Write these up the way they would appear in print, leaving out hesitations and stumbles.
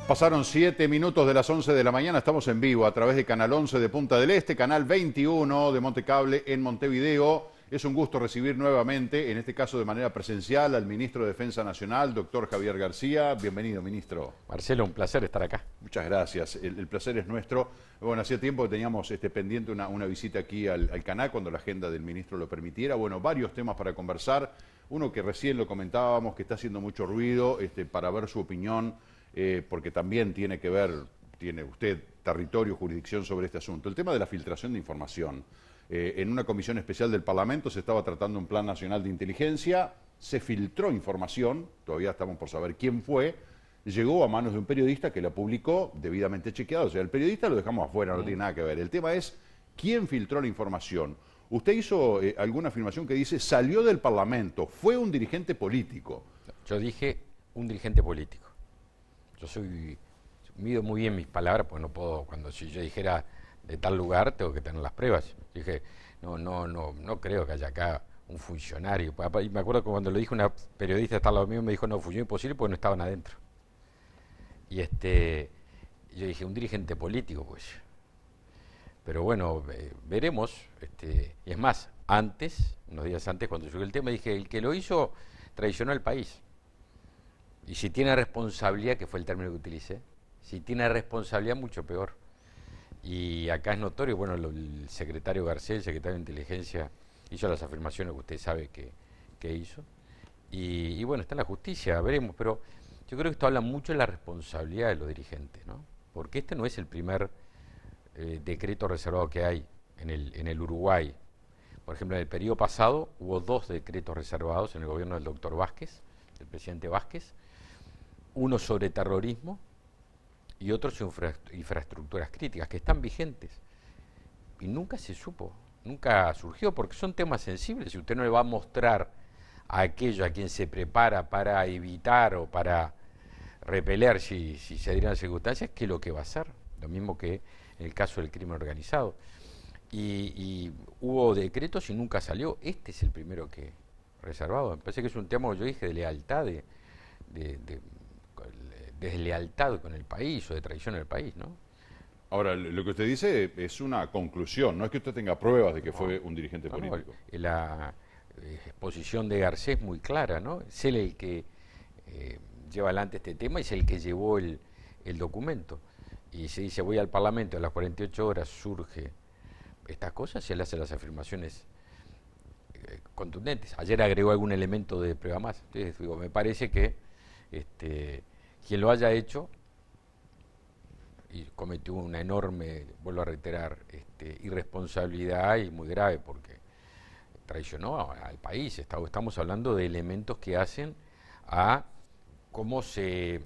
Pasaron 7 minutos de las 11 de la mañana, estamos en vivo a través de Canal 11 de Punta del Este, Canal 21 de Montecable en Montevideo. Es un gusto recibir nuevamente, en este caso de manera presencial, al Ministro de Defensa Nacional, doctor Javier García. Bienvenido, Ministro. Marcelo, un placer estar acá. Muchas gracias, el placer es nuestro. Bueno, hacía tiempo que teníamos pendiente una visita aquí al canal, cuando la agenda del Ministro lo permitiera. Bueno, varios temas para conversar. Uno que recién lo comentábamos, que está haciendo mucho ruido, para ver su opinión, porque también tiene que ver, tiene usted territorio, jurisdicción sobre este asunto. El tema de la filtración de información. En una comisión especial del Parlamento se estaba tratando un plan nacional de inteligencia, se filtró información, todavía estamos por saber quién fue, llegó a manos de un periodista que la publicó debidamente chequeado. O sea, el periodista lo dejamos afuera, no tiene nada que ver. El tema es quién filtró la información. Usted hizo alguna afirmación que dice, salió del Parlamento, fue un dirigente político. Yo dije un dirigente político. Mido muy bien mis palabras, porque no puedo, si yo dijera de tal lugar, tengo que tener las pruebas. Dije, no creo que haya acá un funcionario. Y me acuerdo que cuando lo dijo una periodista está al lado mío, me dijo, no, fue imposible porque no estaban adentro. Y yo dije, un dirigente político, pues. Pero bueno, veremos. Y es más, unos días antes, cuando llegó el tema, dije, el que lo hizo traicionó al país. Y si tiene responsabilidad, que fue el término que utilicé, si tiene responsabilidad, mucho peor. Y acá es notorio, bueno, el secretario García, el secretario de Inteligencia, hizo las afirmaciones que usted sabe que hizo. Y bueno, está en la justicia, veremos, pero yo creo que esto habla mucho de la responsabilidad de los dirigentes, ¿no? Porque este no es el primer decreto reservado que hay en el Uruguay. Por ejemplo, en el periodo pasado hubo 2 decretos reservados en el gobierno del doctor Vázquez, del presidente Vázquez, uno sobre terrorismo y otro sobre infraestructuras críticas, que están vigentes. Y nunca se supo, nunca surgió, porque son temas sensibles. Si usted no le va a mostrar a aquello a quien se prepara para evitar o para repeler, si se dieran las circunstancias, ¿qué es lo que va a hacer? Lo mismo que en el caso del crimen organizado. Y hubo decretos y nunca salió. Este es el primero que reservado. Me parece que es un tema, como yo dije, de lealtad, de deslealtad con el país o de traición al país, ¿no? Ahora, lo que usted dice es una conclusión, no es que usted tenga pruebas de que fue un dirigente político. La exposición de Garcés es muy clara, ¿no? Es él el que lleva adelante este tema y es el que llevó el documento. Y se dice, voy al Parlamento, a las 48 horas surge estas cosas y él hace las afirmaciones contundentes. Ayer agregó algún elemento de prueba más. Entonces, digo, me parece que quien lo haya hecho y cometió una enorme, vuelvo a reiterar, irresponsabilidad y muy grave, porque traicionó al país. Estamos hablando de elementos que hacen a cómo se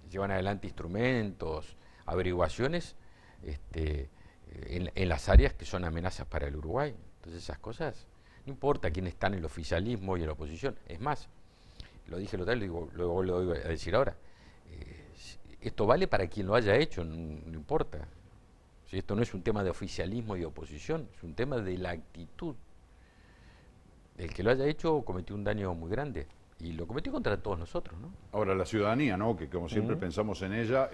llevan adelante instrumentos, averiguaciones en las áreas que son amenazas para el Uruguay. Entonces esas cosas, no importa quién está en el oficialismo y en la oposición. Es más, lo dije lo tal, luego lo voy a decir ahora. Esto vale para quien lo haya hecho, no importa. Si esto no es un tema de oficialismo y de oposición, es un tema de la actitud. El que lo haya hecho cometió un daño muy grande. Y lo cometió contra todos nosotros, ¿no? Ahora, la ciudadanía, ¿no? Que como siempre pensamos en ella,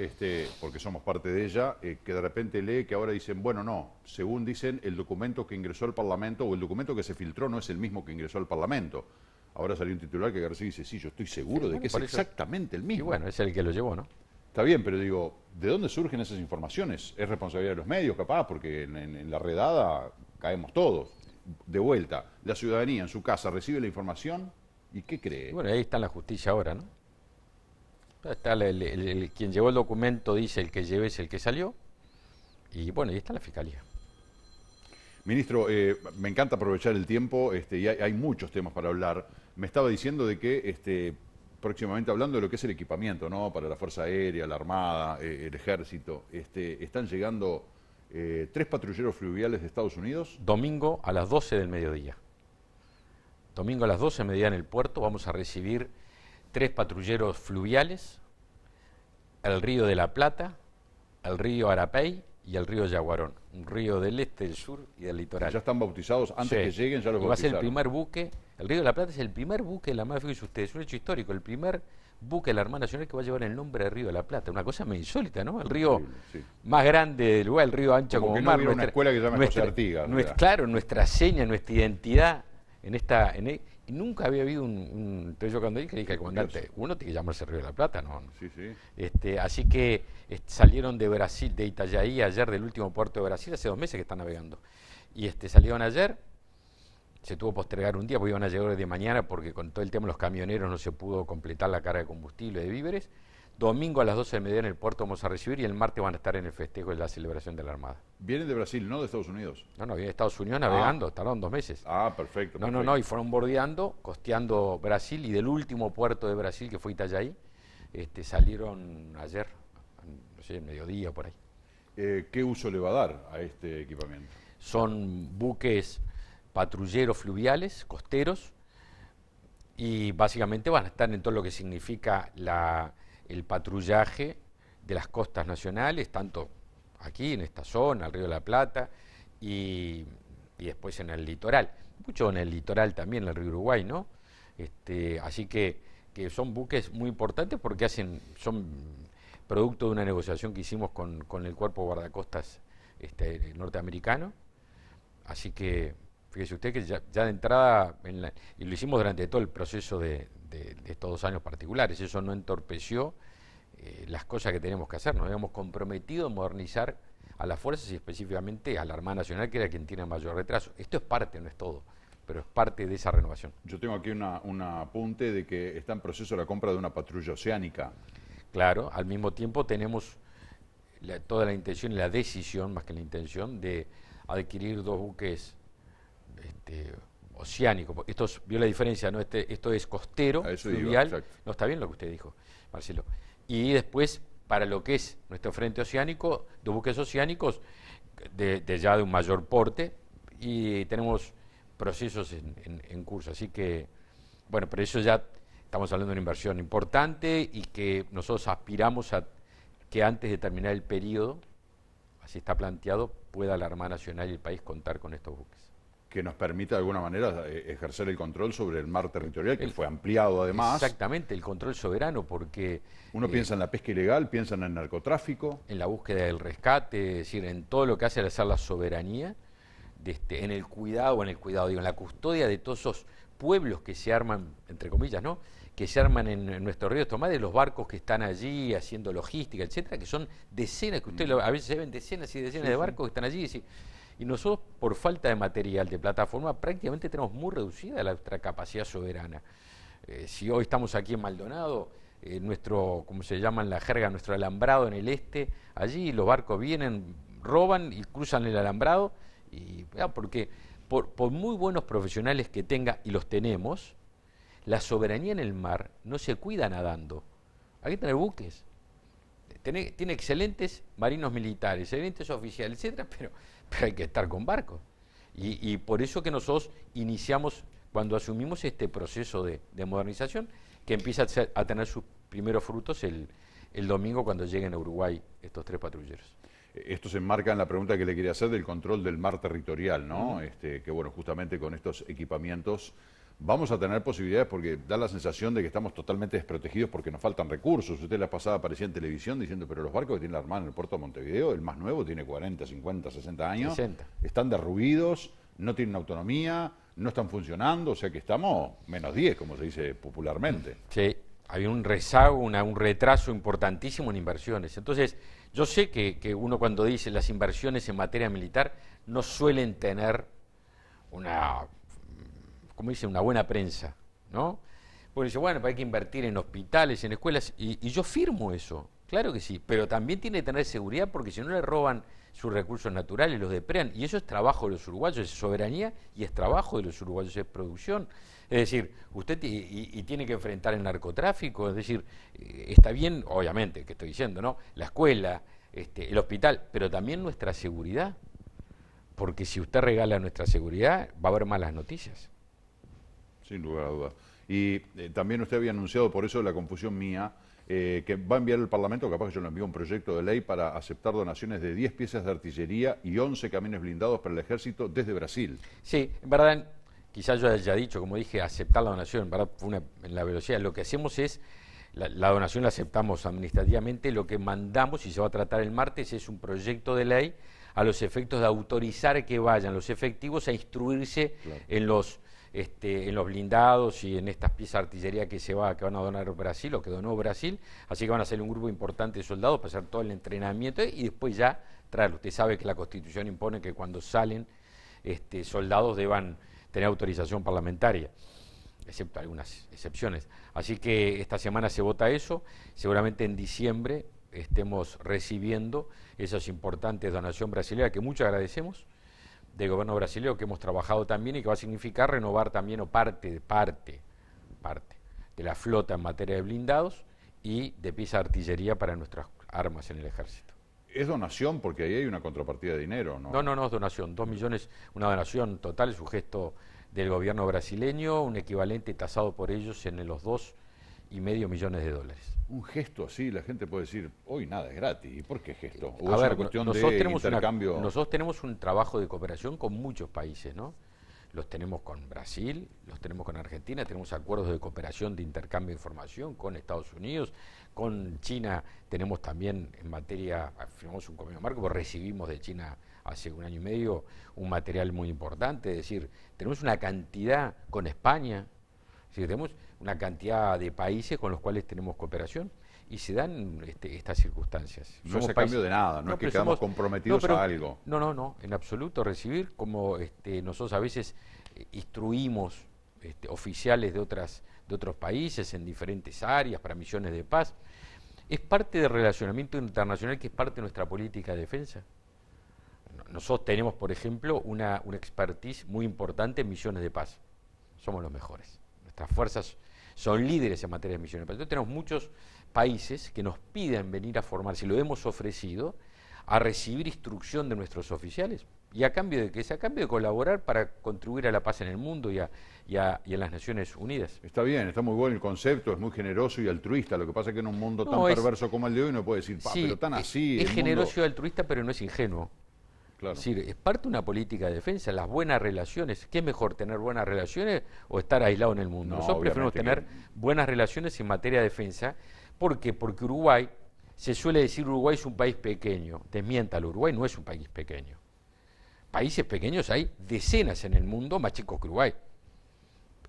porque somos parte de ella, que de repente lee que ahora dicen, bueno, no, según dicen, el documento que ingresó al Parlamento o el documento que se filtró no es el mismo que ingresó al Parlamento. Ahora salió un titular que García dice, sí, yo estoy seguro de que es exactamente el mismo. Y bueno, es el que lo llevó, ¿no? Está bien, pero digo, ¿de dónde surgen esas informaciones? ¿Es responsabilidad de los medios, capaz? Porque en la redada caemos todos. De vuelta, la ciudadanía en su casa recibe la información y ¿qué cree? Bueno, ahí está la justicia ahora, ¿no? Está quien llevó el documento dice el que lleve es el que salió. Y bueno, ahí está la fiscalía. Ministro, me encanta aprovechar el tiempo y hay muchos temas para hablar. Me estaba diciendo de que próximamente hablando de lo que es el equipamiento, ¿no? Para la Fuerza Aérea, la Armada, el Ejército, están llegando 3 patrulleros fluviales de Estados Unidos. Domingo a las 12 del mediodía. Domingo a las 12 del mediodía en el puerto vamos a recibir 3 patrulleros fluviales, el Río de la Plata, el Río Arapey y el río Yaguarón, un río del este, del sur y del litoral. Ya están bautizados, antes Sí. que lleguen ya los Y va a ser bautizaron. el primer buque, el Río de la Plata es el primer buque de la Armada, fíjense ustedes, es un hecho histórico, el primer buque de la Armada Nacional que va a llevar el nombre de Río de la Plata, una cosa medio insólita, ¿no? El río Increíble, sí. más grande del lugar, el río ancho Como como que no mar. hubiera una escuela que se llame José Artigas, o sea. Claro, nuestra seña, nuestra identidad en esta... y nunca había habido entonces yo cuando dije al comandante, uno tiene que llamarse Río de la Plata, ¿no? Sí, sí. Así que salieron de Brasil, de Itajaí ayer, del último puerto de Brasil, hace 2 meses que están navegando. Y salieron ayer, se tuvo que postergar un día porque iban a llegar de mañana porque con todo el tema de los camioneros no se pudo completar la carga de combustible y de víveres. Domingo a las 12 del mediodía en el puerto vamos a recibir y el martes van a estar en el festejo de la celebración de la Armada. Vienen de Brasil, no de Estados Unidos. No, vienen de Estados Unidos navegando, tardaron 2 meses. Ah, perfecto. No, y fueron bordeando, costeando Brasil y del último puerto de Brasil que fue Itajaí, salieron ayer, no sé, mediodía por ahí. ¿Qué uso le va a dar a este equipamiento? Son buques patrulleros fluviales, costeros, y básicamente van a estar en todo lo que significa el patrullaje de las costas nacionales, tanto aquí en esta zona, el Río de la Plata, y después en el litoral, mucho en el litoral también, en el río Uruguay, ¿no? Así que son buques muy importantes porque son producto de una negociación que hicimos con el cuerpo guardacostas norteamericano, así que fíjese usted que ya de entrada, y lo hicimos durante todo el proceso de estos 2 años particulares, eso no entorpeció las cosas que tenemos que hacer, nos habíamos comprometido a modernizar a las fuerzas y específicamente a la Armada Nacional, que era quien tiene mayor retraso. Esto es parte, no es todo, pero es parte de esa renovación. Yo tengo aquí un apunte de que está en proceso la compra de una patrulla oceánica. Claro, al mismo tiempo tenemos toda la intención y la decisión, más que la intención, de adquirir 2 buques oceánicos. Vio la diferencia, ¿no? Esto es costero, fluvial. No, está bien lo que usted dijo, Marcelo. Y después, para lo que es nuestro frente oceánico, 2 buques oceánicos ya de un mayor porte, y tenemos procesos en curso. Así que, bueno, pero eso ya estamos hablando de una inversión importante y que nosotros aspiramos a que antes de terminar el periodo, así está planteado, pueda la Armada Nacional y el país contar con estos buques. Que nos permita de alguna manera ejercer el control sobre el mar territorial, que fue ampliado además. Exactamente, el control soberano, porque... Uno piensa en la pesca ilegal, piensa en el narcotráfico. En la búsqueda del rescate, es decir, en todo lo que hace al hacer la soberanía, en el cuidado, digo, en la custodia de todos esos pueblos que se arman, entre comillas, ¿no?, que se arman en nuestros ríos, tomás de los barcos que están allí haciendo logística, etcétera, que son decenas, que ustedes a veces se ven decenas y decenas de barcos que están allí, y nosotros, por falta de material, de plataforma, prácticamente tenemos muy reducida nuestra capacidad soberana. Si hoy estamos aquí en Maldonado, como se llama en la jerga, nuestro alambrado en el este, allí los barcos vienen, roban y cruzan el alambrado, porque por muy buenos profesionales que tenga, y los tenemos, la soberanía en el mar no se cuida nadando. Hay que tener buques. Tiene excelentes marinos militares, excelentes oficiales, etcétera, pero hay que estar con barcos. Y por eso que nosotros iniciamos, cuando asumimos este proceso de modernización, que empieza a tener sus primeros frutos el domingo cuando lleguen a Uruguay estos 3 patrulleros. Esto se enmarca en la pregunta que le quería hacer del control del mar territorial, ¿no? Que bueno, justamente con estos equipamientos vamos a tener posibilidades, porque da la sensación de que estamos totalmente desprotegidos porque nos faltan recursos. Usted la pasada aparecía en televisión diciendo, pero los barcos que tiene la Armada en el puerto de Montevideo, el más nuevo, tiene 40, 50, 60 años, 60. Están derruidos, no tienen autonomía, no están funcionando, o sea que estamos -10, como se dice popularmente. Sí, hay un rezago, un retraso importantísimo en inversiones. Entonces, yo sé que uno cuando dice las inversiones en materia militar no suelen tener una buena prensa, ¿no? Porque dice, bueno, hay que invertir en hospitales, en escuelas, y yo firmo eso, claro que sí, pero también tiene que tener seguridad, porque si no le roban sus recursos naturales, los depredan, y eso es trabajo de los uruguayos, es soberanía, y es trabajo de los uruguayos, es producción. Es decir, usted tiene que enfrentar el narcotráfico, es decir, está bien, obviamente, que estoy diciendo, ¿no?, la escuela, el hospital, pero también nuestra seguridad, porque si usted regala nuestra seguridad, va a haber malas noticias. Sin lugar a dudas. Y también usted había anunciado, por eso la confusión mía, que va a enviar al Parlamento, capaz que yo le envío un proyecto de ley para aceptar donaciones de 10 piezas de artillería y 11 camiones blindados para el ejército desde Brasil. Sí, en verdad, quizás yo haya dicho, como dije, aceptar la donación, en verdad fue en la velocidad. Lo que hacemos es, la donación la aceptamos administrativamente, lo que mandamos y se va a tratar el martes es un proyecto de ley a los efectos de autorizar que vayan los efectivos a instruirse claro. en los blindados y en estas piezas de artillería que van a donar Brasil o que donó Brasil, así que van a ser un grupo importante de soldados para hacer todo el entrenamiento y después ya traerlo. Usted sabe que la Constitución impone que cuando salen soldados deban tener autorización parlamentaria, excepto algunas excepciones. Así que esta semana se vota eso, seguramente en diciembre estemos recibiendo esas importantes donaciones brasileñas que mucho agradecemos del gobierno brasileño, que hemos trabajado también y que va a significar renovar también parte de la flota en materia de blindados y de piezas de artillería para nuestras armas en el ejército. Es donación porque ahí hay una contrapartida de dinero, ¿no? No, es donación, 2 millones, una donación total, es un gesto del gobierno brasileño, un equivalente tasado por ellos en los 2,5 millones de dólares. Un gesto así, la gente puede decir, hoy nada es gratis. ¿Y por qué gesto? ¿O es una cuestión de intercambio? Nosotros tenemos un trabajo de cooperación con muchos países, ¿no? Los tenemos con Brasil, los tenemos con Argentina, tenemos acuerdos de cooperación de intercambio de información con Estados Unidos, con China tenemos también en materia, firmamos un convenio marco, porque recibimos de China hace 1 año y medio un material muy importante, es decir, tenemos una cantidad con España, es decir, tenemos una cantidad de países con los cuales tenemos cooperación y se dan estas circunstancias. No es a cambio de nada, no es que quedamos comprometidos a algo. No, en absoluto. Recibir, como nosotros a veces instruimos oficiales de otros países en diferentes áreas para misiones de paz, es parte del relacionamiento internacional que es parte de nuestra política de defensa. Nosotros tenemos, por ejemplo, una expertise muy importante en misiones de paz. Somos los mejores. Nuestras fuerzas son líderes en materia de misiones de paz. Entonces tenemos muchos países que nos piden venir a formarse, y lo hemos ofrecido, a recibir instrucción de nuestros oficiales. ¿Y a cambio de qué? A cambio de colaborar para contribuir a la paz en el mundo y en las Naciones Unidas. Está bien, está muy bueno el concepto, es muy generoso y altruista. Lo que pasa es que en un mundo tan perverso como el de hoy uno puede decir, sí, pero tan así... Es generoso y altruista, pero no es ingenuo. Claro. Es decir, es parte de una política de defensa, las buenas relaciones. ¿Qué es mejor, tener buenas relaciones o estar aislado en el mundo? No, nosotros preferimos tener buenas relaciones en materia de defensa. ¿Por qué? Porque Uruguay, se suele decir Uruguay es un país pequeño. Desmiéntalo, Uruguay no es un país pequeño. Países pequeños hay decenas en el mundo más chicos que Uruguay.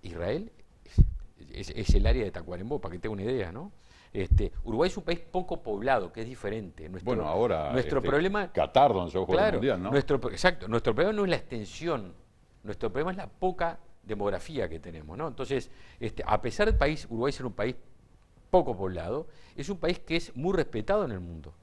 Israel es el área de Tacuarembó, para que tenga una idea, ¿no? Uruguay es un país poco poblado, que es diferente. Bueno, ahora nuestro problema, Qatar, donde se va a jugar el Mundial, ¿no? Exacto, nuestro problema no es la extensión, nuestro problema es la poca demografía que tenemos, ¿no? Entonces, a pesar de Uruguay ser un país poco poblado, es un país que es muy respetado en el mundo.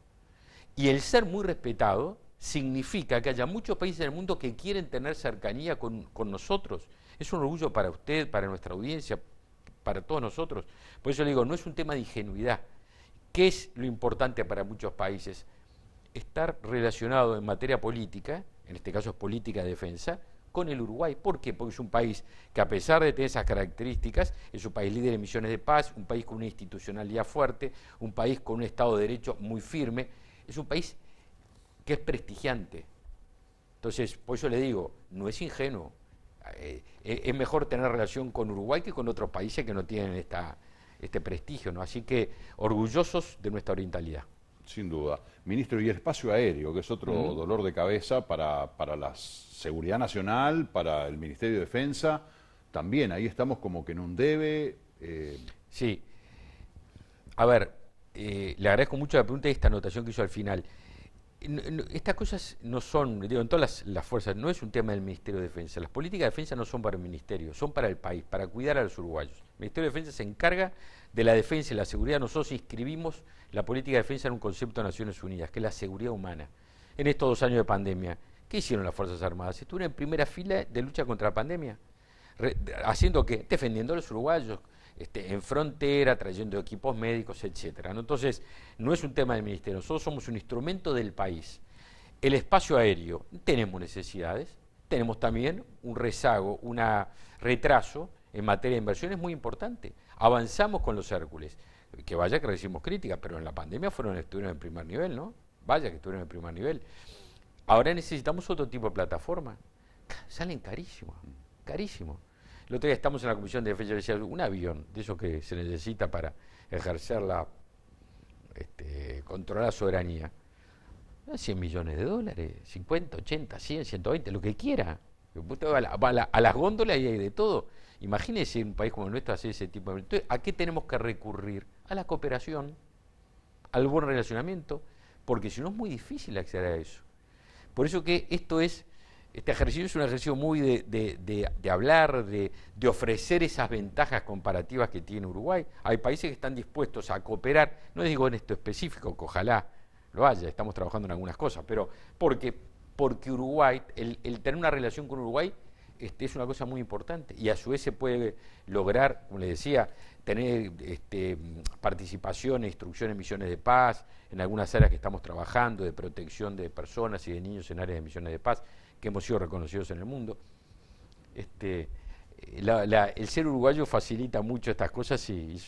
Y el ser muy respetado significa que haya muchos países en el mundo que quieren tener cercanía con nosotros. Es un orgullo para usted, para nuestra audiencia, para todos nosotros. Por eso le digo, no es un tema de ingenuidad. ¿Qué es lo importante para muchos países? Estar relacionado en materia política, en este caso es política de defensa, con el Uruguay. ¿Por qué? Porque es un país que, a pesar de tener esas características, es un país líder en misiones de paz, un país con una institucionalidad fuerte, un país con un Estado de Derecho muy firme, es un país que es prestigiante. Entonces, por eso le digo, no es ingenuo. Es mejor tener relación con Uruguay que con otros países que no tienen este prestigio, ¿no? Así que orgullosos de nuestra orientalidad. Sin duda. Ministro, y el espacio aéreo, que es otro dolor de cabeza para la seguridad nacional, para el Ministerio de Defensa, también ahí estamos como que en un debe. Sí. A ver, le agradezco mucho la pregunta y esta anotación que hizo al final. Estas cosas no son, digo, en todas las fuerzas, no es un tema del Ministerio de Defensa. Las políticas de defensa no son para el Ministerio, son para el país, para cuidar a los uruguayos. El Ministerio de Defensa se encarga de la defensa y la seguridad. Nosotros inscribimos la política de defensa en un concepto de Naciones Unidas, que es la seguridad humana. En estos 2 años de pandemia, ¿qué hicieron las Fuerzas Armadas? Estuvieron en primera fila de lucha contra la pandemia. ¿Haciendo qué? Defendiendo a los uruguayos, en frontera, trayendo equipos médicos, etcétera, ¿no? Entonces, no es un tema del Ministerio, nosotros somos un instrumento del país. El espacio aéreo, tenemos necesidades, tenemos también un rezago, un retraso en materia de inversiones muy importante. Avanzamos con los Hércules. que vaya que recibimos críticas, pero en la pandemia estuvieron en primer nivel, ¿no? Vaya que estuvieron en primer nivel. Ahora necesitamos otro tipo de plataforma. Salen carísimos, carísimos. El otro día estamos en la Comisión de Defensa y decía, un avión, de esos que se necesita para ejercer controlar la soberanía, 100 millones de dólares, 50, 80, 100, 120, lo que quiera. Usted va a las góndolas y hay de todo. Imagínese un país como el nuestro hacer ese tipo de... Entonces, ¿a qué tenemos que recurrir? A la cooperación, al buen relacionamiento, porque si no es muy difícil acceder a eso. Por eso que este ejercicio es un ejercicio muy de hablar, de ofrecer esas ventajas comparativas que tiene Uruguay. Hay países que están dispuestos a cooperar, no digo en esto específico, que ojalá lo haya, estamos trabajando en algunas cosas, pero porque Uruguay, el tener una relación con Uruguay es una cosa muy importante y a su vez se puede lograr, como les decía, tener participación e instrucción en misiones de paz, en algunas áreas que estamos trabajando, de protección de personas y de niños en áreas de misiones de paz, que hemos sido reconocidos en el mundo. El ser uruguayo facilita mucho estas cosas y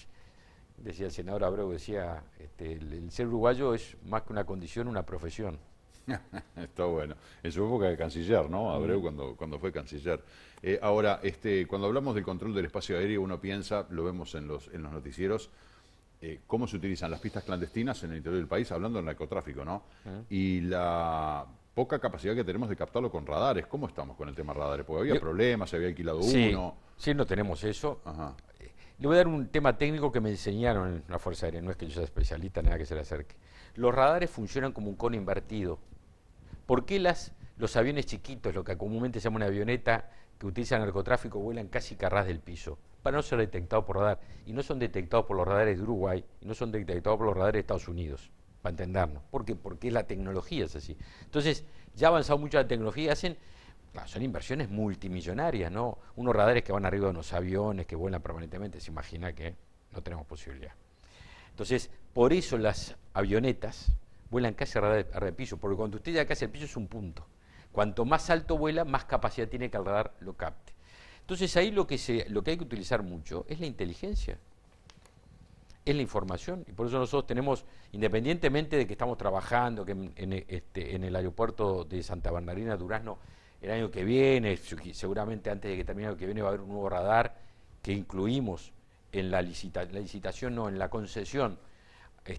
decía el senador Abreu, decía, el ser uruguayo es más que una condición, una profesión. Está bueno. En su época de canciller, ¿no? Abreu cuando fue canciller. Ahora, cuando hablamos del control del espacio aéreo, uno piensa, lo vemos en los noticieros, cómo se utilizan las pistas clandestinas en el interior del país, hablando del narcotráfico, ¿no? Y la poca capacidad que tenemos de captarlo con radares. ¿Cómo estamos con el tema radares? Porque había problemas, se había alquilado uno. Sí, no tenemos eso. Ajá. Le voy a dar un tema técnico que me enseñaron en la Fuerza Aérea, no es que yo sea especialista, nada que se le acerque. Los radares funcionan como un cono invertido. ¿Por qué los aviones chiquitos, lo que comúnmente se llama una avioneta que utiliza el narcotráfico, vuelan casi que a ras del piso? Para no ser detectados por radar. Y no son detectados por los radares de Uruguay, y no son detectados por los radares de Estados Unidos, para entendernos. ¿Por qué? Porque la tecnología es así. Entonces, ya ha avanzado mucho la tecnología, son inversiones multimillonarias, ¿no? Unos radares que van arriba de unos aviones que vuelan permanentemente, se imagina que no tenemos posibilidad. Entonces, por eso las avionetas vuelan casi a ras de piso, porque cuando usted llega casi al piso es un punto. Cuanto más alto vuela, más capacidad tiene que el radar lo capte. Entonces ahí lo que hay que utilizar mucho es la inteligencia, es la información, y por eso nosotros tenemos, independientemente de que estamos trabajando que en el aeropuerto de Santa Bernardina, Durazno, el año que viene, seguramente antes de que termine el año que viene va a haber un nuevo radar que incluimos en la licitación, no, en la concesión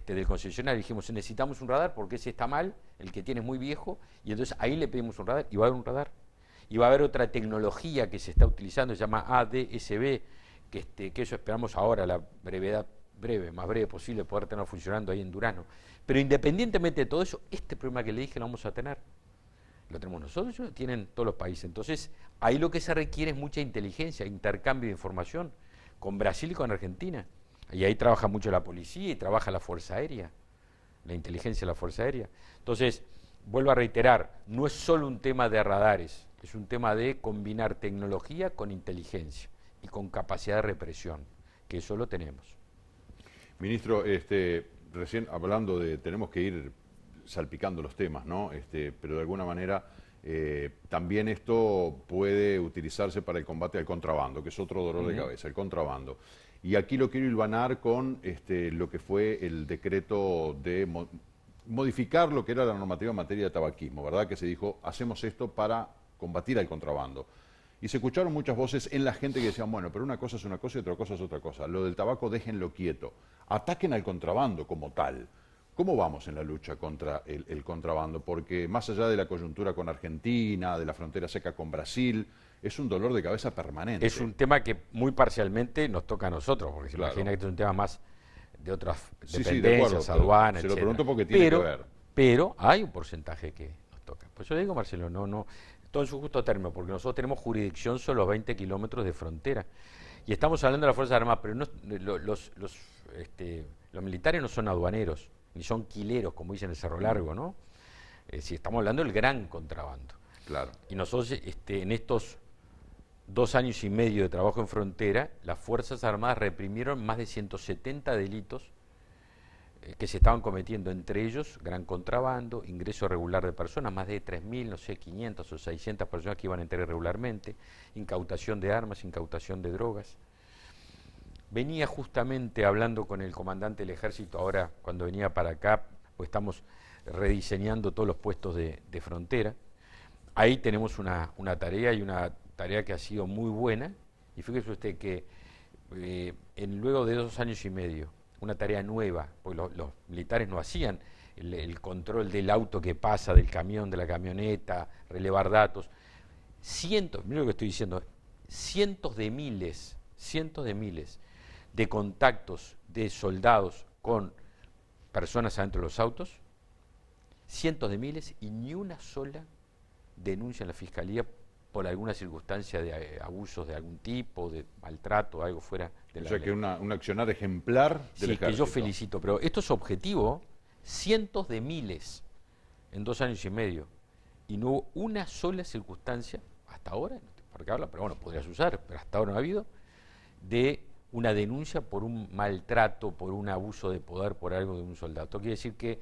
del concesionario. Dijimos, necesitamos un radar porque ese está mal, el que tiene es muy viejo, y entonces ahí le pedimos un radar, y va a haber un radar. Y va a haber otra tecnología que se está utilizando, se llama ADSB, que eso esperamos ahora, la más breve posible, poder tenerlo funcionando ahí en Durazno. Pero independientemente de todo eso, este problema que le dije lo vamos a tener. Lo tenemos nosotros y lo tienen todos los países. Entonces, ahí lo que se requiere es mucha inteligencia, intercambio de información, con Brasil y con Argentina. Y ahí trabaja mucho la policía y trabaja la Fuerza Aérea, la inteligencia de la Fuerza Aérea. Entonces, vuelvo a reiterar, no es solo un tema de radares, es un tema de combinar tecnología con inteligencia y con capacidad de represión, que eso lo tenemos. Ministro, recién hablando de tenemos que ir salpicando los temas, ¿no? Pero de alguna manera también esto puede utilizarse para el combate al contrabando, que es otro dolor de cabeza, el contrabando. Y aquí lo quiero hilvanar con lo que fue el decreto de modificar lo que era la normativa en materia de tabaquismo, ¿verdad? Que se dijo, hacemos esto para combatir al contrabando. Y se escucharon muchas voces en la gente que decían, bueno, pero una cosa es una cosa y otra cosa es otra cosa. Lo del tabaco déjenlo quieto. Ataquen al contrabando como tal. ¿Cómo vamos en la lucha contra el contrabando? Porque más allá de la coyuntura con Argentina, de la frontera seca con Brasil, es un dolor de cabeza permanente. Es un tema que muy parcialmente nos toca a nosotros, porque se imagina que es un tema más de otras dependencias, aduanas, se lo pregunto porque tiene que ver. Pero hay un porcentaje que nos toca. Pues yo le digo, Marcelo, no, todo en su justo término, porque nosotros tenemos jurisdicción sobre los 20 kilómetros de frontera. Y estamos hablando de las Fuerzas Armadas, pero los militares no son aduaneros, ni son quileros, como dicen en el Cerro Largo, ¿no? Si estamos hablando del gran contrabando. Claro. Y nosotros, en estos 2 años y medio de trabajo en frontera, las Fuerzas Armadas reprimieron más de 170 delitos que se estaban cometiendo, entre ellos gran contrabando, ingreso irregular de personas, más de 3.000, no sé, 500 o 600 personas que iban a entrar irregularmente, incautación de armas, incautación de drogas. venía justamente hablando con el comandante del ejército ahora cuando venía para acá, pues estamos rediseñando todos los puestos de frontera. Ahí tenemos una tarea y una tarea que ha sido muy buena. Y fíjese usted que luego de 2 años y medio, una tarea nueva, porque los militares no hacían el control del auto que pasa, del camión, de la camioneta, relevar datos. Mira lo que estoy diciendo, cientos de miles de contactos de soldados con personas adentro de los autos, cientos de miles, y ni una sola denuncia en la Fiscalía por alguna circunstancia de abusos de algún tipo, de maltrato, algo fuera de la ley. O sea que un accionar ejemplar del ejército. Sí, que yo felicito, pero esto es objetivo, cientos de miles en 2 años y medio, y no hubo una sola circunstancia, hasta ahora, no tengo por qué hablar, pero bueno, podrías usar, pero hasta ahora no ha habido, de una denuncia por un maltrato, por un abuso de poder, por algo de un soldado. Esto quiere decir que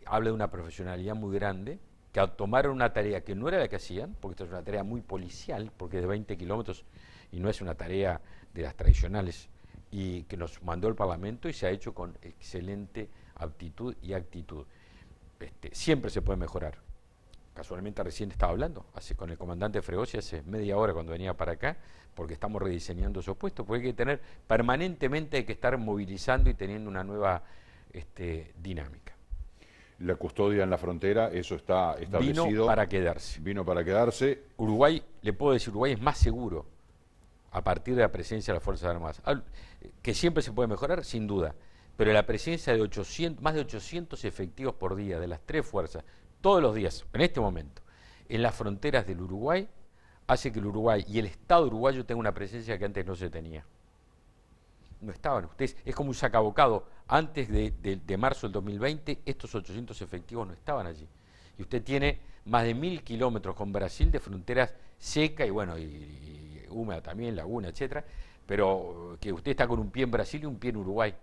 habla de una profesionalidad muy grande, que tomaron una tarea que no era la que hacían, porque esto es una tarea muy policial, porque es de 20 kilómetros y no es una tarea de las tradicionales, y que nos mandó el Parlamento y se ha hecho con excelente aptitud y actitud. Siempre se puede mejorar. Casualmente recién estaba hablando con el comandante Fregosi hace media hora cuando venía para acá, porque estamos rediseñando esos puestos, porque hay que tener permanentemente, hay que estar movilizando y teniendo una nueva dinámica. La custodia en la frontera, eso está establecido. Vino para quedarse. Vino para quedarse. Uruguay, le puedo decir, Uruguay es más seguro a partir de la presencia de las Fuerzas Armadas. Que siempre se puede mejorar, sin duda, pero la presencia de más de 800 efectivos por día de las 3 fuerzas, todos los días, en este momento, en las fronteras del Uruguay, hace que el Uruguay y el Estado uruguayo tenga una presencia que antes no se tenía. No estaban ustedes, es como un sacabocado. Antes de marzo del 2020, estos 800 efectivos no estaban allí. Y usted tiene más de 1000 kilómetros con Brasil de fronteras seca y bueno, y húmeda también, laguna, etcétera, pero que usted está con un pie en Brasil y un pie en Uruguay,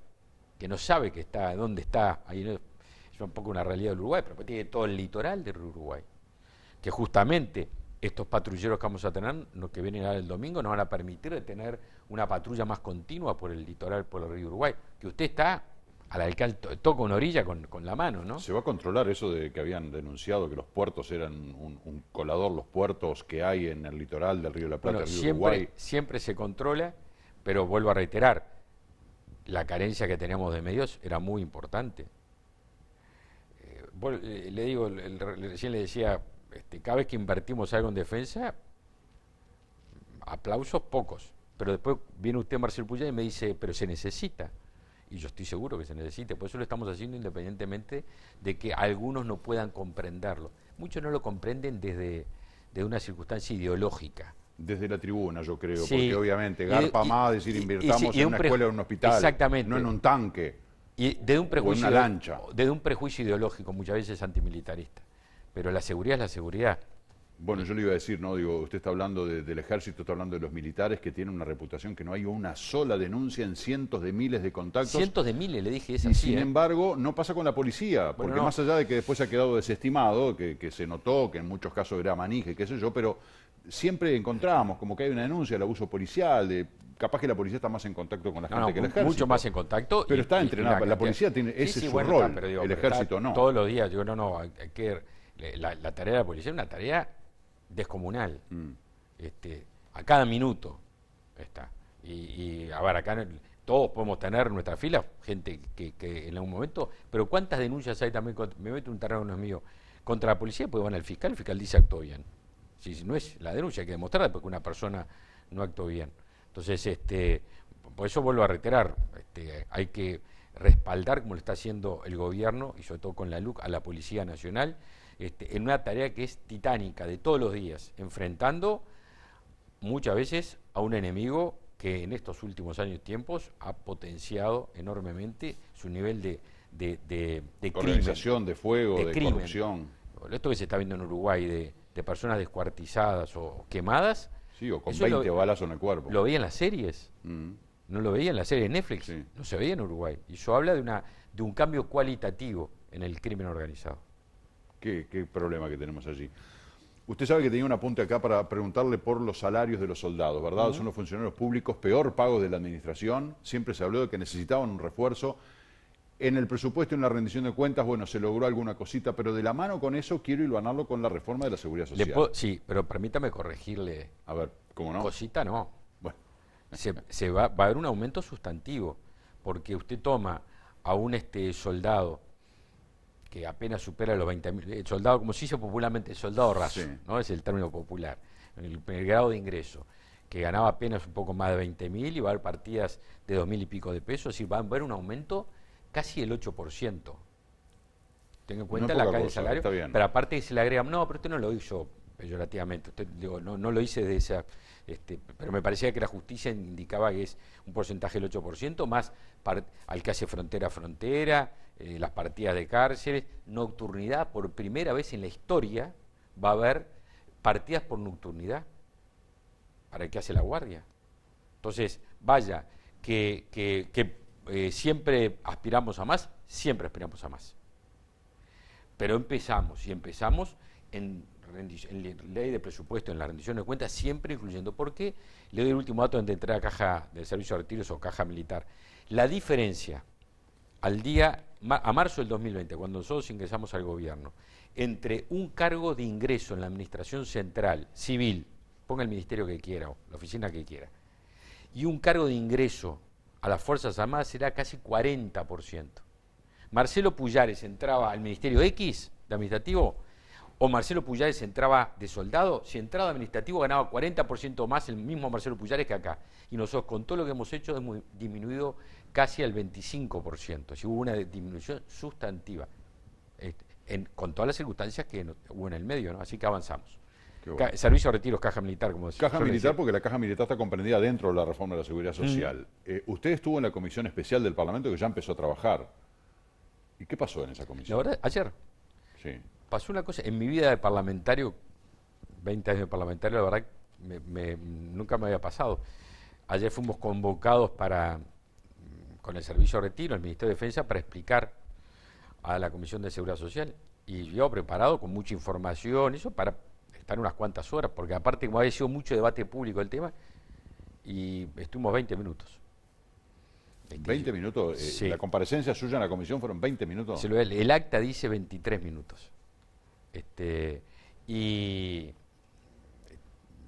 que no sabe dónde está, ahí es un poco una realidad del Uruguay, pero tiene todo el litoral del Uruguay, que justamente estos patrulleros que vamos a tener, que vienen el domingo, nos van a permitir de tener una patrulla más continua por el litoral, por el río Uruguay, que usted está al alcance, toca una orilla con la mano, ¿no? ¿Se va a controlar eso de que habían denunciado que los puertos eran un colador, los puertos que hay en el litoral del río de la Plata, bueno, el río Uruguay? Siempre se controla, pero vuelvo a reiterar, la carencia que teníamos de medios era muy importante. Le digo, recién le decía, cada vez que invertimos algo en defensa, aplausos pocos, pero después viene usted, Marcel Puyá, y me dice, pero se necesita. Y yo estoy seguro que se necesita, por eso lo estamos haciendo independientemente de que algunos no puedan comprenderlo. Muchos no lo comprenden desde una circunstancia ideológica. Desde la tribuna, yo creo, Sí, porque obviamente garpa más decir invirtamos en una escuela o en un hospital, exactamente, no en un tanque y desde un prejuicio, o en una lancha. Desde un prejuicio ideológico, muchas veces antimilitarista. Pero la seguridad es la seguridad. Bueno, yo le iba a decir, no, digo, usted está hablando del ejército, está hablando de los militares que tienen una reputación que no hay una sola denuncia en cientos de miles de contactos. Cientos de miles, le dije, es y así. sin embargo, no pasa con la policía, porque Bueno, no. más allá de que después se ha quedado desestimado, que se notó que en muchos casos era manija, qué sé yo, pero siempre encontramos como que hay una denuncia del abuso policial, capaz que la policía está más en contacto con la gente que el ejército. Mucho más en contacto. Pero está entrenada, la policía tiene ese es su rol, pero digo, el ejército no. Todos los días, digo, la tarea de la policía es una tarea descomunal. A cada minuto está. Y a ver, acá todos podemos tener en nuestra fila gente que en algún momento, pero ¿cuántas denuncias hay también? Me meto un terreno, no es mío, contra la policía, pues van al fiscal, el fiscal dice actuó bien. Si no es la denuncia, hay que demostrarla porque una persona no actuó bien. Entonces, por eso vuelvo a reiterar, hay que respaldar, como lo está haciendo el gobierno, y sobre todo con la LUC, a la Policía Nacional, en una tarea que es titánica, de todos los días, enfrentando muchas veces a un enemigo que en estos últimos años y tiempos ha potenciado enormemente su nivel de organización, crimen, de fuego, de crimen. corrupción. Esto que se está viendo en Uruguay, de personas descuartizadas o quemadas. Sí, o con 20 balazos en el cuerpo. Lo veía en las series. No lo veía en la serie de Netflix. Sí. No se veía en Uruguay. Y eso habla de un cambio cualitativo en el crimen organizado. Qué problema que tenemos allí. Usted sabe que tenía un apunte acá para preguntarle por los salarios de los soldados, ¿verdad? Son los funcionarios públicos peor pagos de la administración. Siempre se habló de que necesitaban un refuerzo. En el presupuesto y en la rendición de cuentas, bueno, se logró alguna cosita, pero de la mano con eso quiero hilvanarlo con la reforma de la Seguridad Social. Sí, pero permítame corregirle. A ver, ¿cómo no? Cosita no. Bueno, Va a haber un aumento sustantivo, porque usted toma a un soldado que apenas supera los 20.000, soldado, como se dice popularmente, soldado raso, sí, ¿no? Es el término popular, el grado de ingreso, que ganaba apenas un poco más de 20.000 y va a haber partidas de 2.000 y pico de pesos, es decir, va a haber un aumento casi el 8%. Tenga en cuenta la caída del salario, pero aparte que se le agrega, no, pero usted no lo hizo peyorativamente, usted digo, no lo hice de esa, pero me parecía que la justicia indicaba que es un porcentaje del 8%, más al que hace frontera a frontera, las partidas de cárceles, nocturnidad, por primera vez en la historia va a haber partidas por nocturnidad para el que hace la guardia. Entonces, vaya, siempre aspiramos a más, siempre aspiramos a más. Pero empezamos en ley de presupuesto, en la rendición de cuentas, siempre incluyendo. ¿Por qué? Le doy el último dato donde entré a caja del servicio de retiros o caja militar. La diferencia a marzo del 2020, cuando nosotros ingresamos al gobierno, entre un cargo de ingreso en la administración central, civil, ponga el ministerio que quiera o la oficina que quiera, y un cargo de ingreso a las Fuerzas Armadas será casi 40%. Marcelo Pullares entraba al Ministerio X de administrativo, o Marcelo Pullares entraba de soldado, si entraba de administrativo ganaba 40% más el mismo Marcelo Pullares que acá. Y nosotros con todo lo que hemos hecho hemos disminuido casi al 25%. Si hubo una disminución sustantiva, con todas las circunstancias que hubo en el medio, ¿no? Así que avanzamos. Bueno. Servicio de retiros, caja militar, como decía. Caja militar, porque la caja militar está comprendida dentro de la reforma de la Seguridad Social. Usted estuvo en la comisión especial del Parlamento que ya empezó a trabajar. ¿Y qué pasó en esa comisión? La verdad, ayer. Sí. Pasó una cosa, en mi vida de parlamentario, 20 años de parlamentario, la verdad nunca me había pasado. Ayer fuimos convocados con el Servicio de Retiro, el Ministerio de Defensa, para explicar a la Comisión de Seguridad Social. Y yo preparado con mucha información, eso para estar unas cuantas horas, porque aparte como había sido mucho debate público el tema, y estuvimos 20 minutos. 20 minutos, sí. La comparecencia suya en la comisión fueron 20 minutos. El acta dice 23 minutos. Y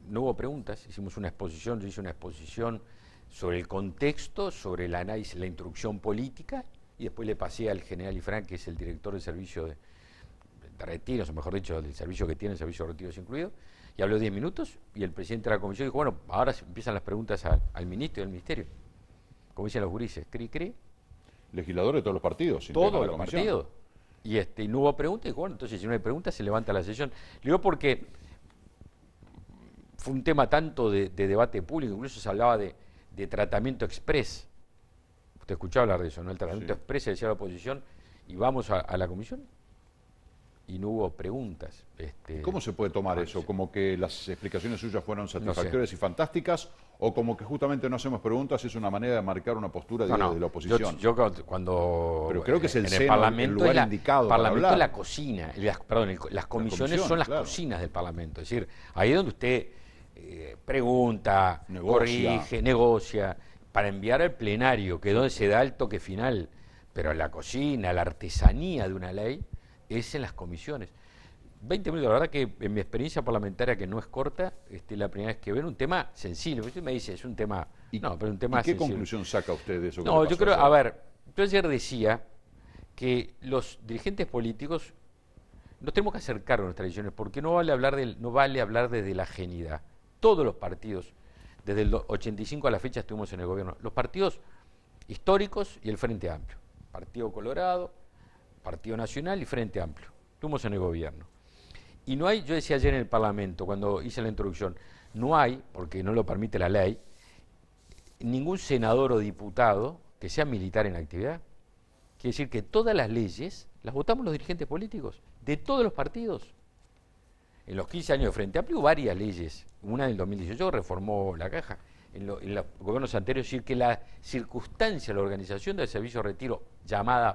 no hubo preguntas, hicimos una exposición, yo hice una exposición sobre el contexto, sobre el análisis, la instrucción política, y después le pasé al general Ifrán, que es el director del servicio de retiros, o mejor dicho, del servicio que tiene el servicio de retiros incluido, y habló 10 minutos, y el presidente de la comisión dijo, bueno, ahora empiezan las preguntas al ministro y al ministerio. Como dicen los gurises, cri. Legisladores de todos los partidos. Todos los partidos. Y no hubo preguntas, y dijo, bueno, entonces si no hay preguntas se levanta la sesión. Le digo porque fue un tema tanto de debate público, incluso se hablaba de tratamiento express. Usted escuchaba hablar de eso, ¿no? El tratamiento express, se decía la oposición, y vamos a la comisión, y no hubo preguntas. ¿Cómo se puede tomar eso? ¿Como que las explicaciones suyas fueron satisfactorias y fantásticas? ¿O como que justamente no hacemos preguntas es una manera de marcar una postura de la oposición? Yo cuando... Pero creo que es el Parlamento, el lugar indicado para hablar. Es la cocina, las comisiones son las cocinas del Parlamento. Es decir, ahí es donde usted pregunta, corrige, negocia, para enviar al plenario, que es donde se da el toque final. Pero la cocina, la artesanía de una ley, es en las comisiones. 20 minutos, la verdad que en mi experiencia parlamentaria, que no es corta, la primera vez que veo un tema sensible. Usted me dice, es un tema... pero un tema ¿Y qué sensible. Conclusión saca usted de eso? Yo creo, yo ayer decía que los dirigentes políticos nos tenemos que acercar a nuestras tradiciones, porque no vale hablar desde la ajenidad. Todos los partidos, desde el 85 a la fecha estuvimos en el gobierno, los partidos históricos y el Frente Amplio, Partido Colorado, Partido Nacional y Frente Amplio, estuvimos en el gobierno. Y no hay, yo decía ayer en el Parlamento, cuando hice la introducción, no hay, porque no lo permite la ley, ningún senador o diputado que sea militar en actividad. Quiere decir que todas las leyes las votamos los dirigentes políticos, de todos los partidos. En los 15 años de Frente Amplio hubo varias leyes, una del 2018 reformó la caja, en los gobiernos anteriores, es decir, que la circunstancia, la organización del servicio de retiro,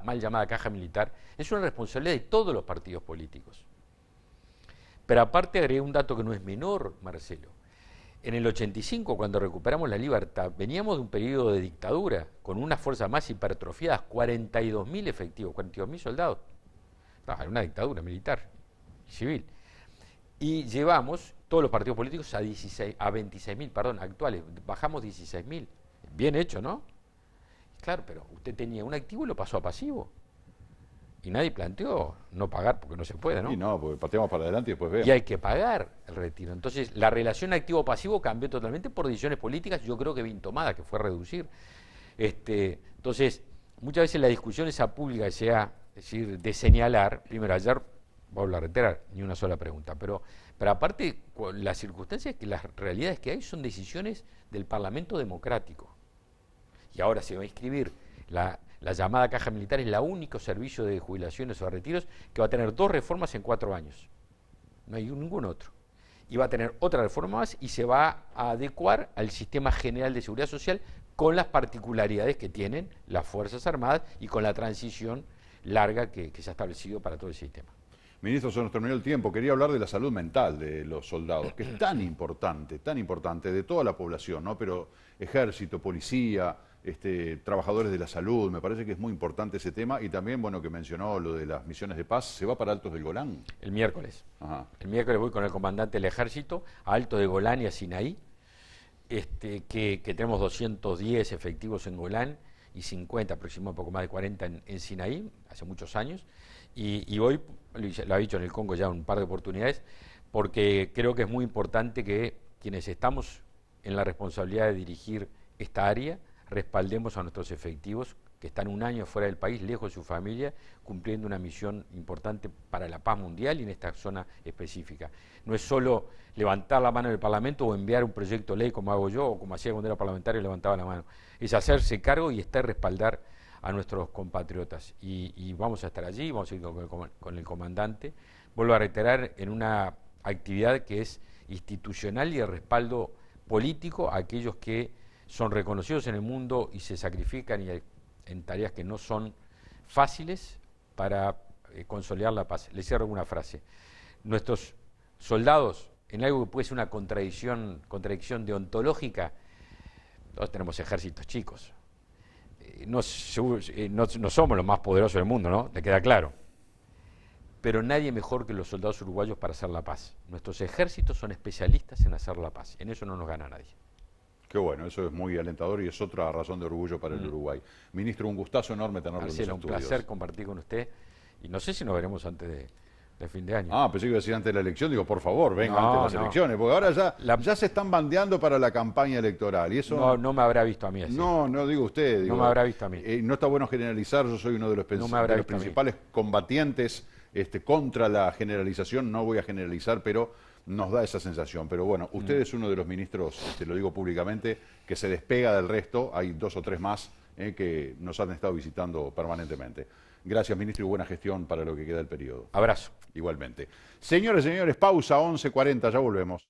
mal llamada caja militar, es una responsabilidad de todos los partidos políticos. Pero aparte agregué un dato que no es menor, Marcelo. En el 85, cuando recuperamos la libertad, veníamos de un periodo de dictadura, con unas fuerzas más hipertrofiadas, 42.000 efectivos, 42.000 soldados. No, era una dictadura militar y civil. Y llevamos todos los partidos políticos a 26.000, perdón, actuales. Bajamos 16.000. Bien hecho, ¿no? Claro, pero usted tenía un activo y lo pasó a pasivo. Y nadie planteó no pagar porque no se puede, ¿no? Y no, porque pateamos para adelante y después vemos. Y hay que pagar el retiro. Entonces, la relación activo-pasivo cambió totalmente por decisiones políticas, yo creo que bien tomadas, que fue reducir. Entonces, muchas veces la discusión esa pública sea, es decir, de señalar, primero ayer, voy a reiterar, ni una sola pregunta, pero aparte, las circunstancias, que las realidades que hay son decisiones del Parlamento democrático. Y ahora se va a inscribir la llamada caja militar, es el único servicio de jubilaciones o de retiros que va a tener 2 reformas en 4 años. No hay ningún otro. Y va a tener otra reforma más y se va a adecuar al sistema general de seguridad social con las particularidades que tienen las Fuerzas Armadas y con la transición larga que se ha establecido para todo el sistema. Ministro, se nos terminó el tiempo. Quería hablar de la salud mental de los soldados, que es tan importante de toda la población, ¿no? Pero ejército, policía, trabajadores de la salud, me parece que es muy importante ese tema. Y también, bueno, que mencionó lo de las misiones de paz, ¿se va para Altos del Golán? El miércoles. Ajá. El miércoles voy con el comandante del ejército a Altos de Golán y a Sinaí, que tenemos 210 efectivos en Golán y 50, aproximadamente un poco más de 40 en Sinaí, hace muchos años. Y hoy, lo ha dicho en el Congo ya un par de oportunidades, porque creo que es muy importante que quienes estamos en la responsabilidad de dirigir esta área, respaldemos a nuestros efectivos que están un año fuera del país, lejos de su familia, cumpliendo una misión importante para la paz mundial y en esta zona específica. No es solo levantar la mano en el Parlamento o enviar un proyecto de ley como hago yo o como hacía cuando era parlamentario y levantaba la mano. Es hacerse cargo y respaldar a nuestros compatriotas. Y vamos a estar allí, vamos a ir con el comandante. Vuelvo a reiterar, en una actividad que es institucional y de respaldo político a aquellos que son reconocidos en el mundo y se sacrifican en tareas que no son fáciles para consolidar la paz. Les cierro una frase. Nuestros soldados, en algo que puede ser una contradicción deontológica, todos tenemos ejércitos chicos. No somos los más poderosos del mundo, ¿no? Te queda claro. Pero nadie mejor que los soldados uruguayos para hacer la paz. Nuestros ejércitos son especialistas en hacer la paz. En eso no nos gana nadie. Qué bueno, eso es muy alentador y es otra razón de orgullo para el Uruguay. Ministro, un gustazo enorme tenerlo en los estudios. Un placer compartir con usted y no sé si nos veremos antes de fin de año. Ah, pensé que iba a decir antes de la elección, digo, por favor, venga antes de las elecciones, porque ahora ya se están bandeando para la campaña electoral y eso... No me habrá visto a mí así. No digo usted. Digo, no me habrá visto a mí. No está bueno generalizar, yo soy uno de los, principales combatientes contra la generalización, no voy a generalizar, pero nos da esa sensación. Pero bueno, usted es uno de los ministros, lo digo públicamente, que se despega del resto. Hay 2 o 3 más que nos han estado visitando permanentemente. Gracias, ministro, y buena gestión para lo que queda del periodo. Abrazo. Igualmente. Señores, pausa, 11:40, ya volvemos.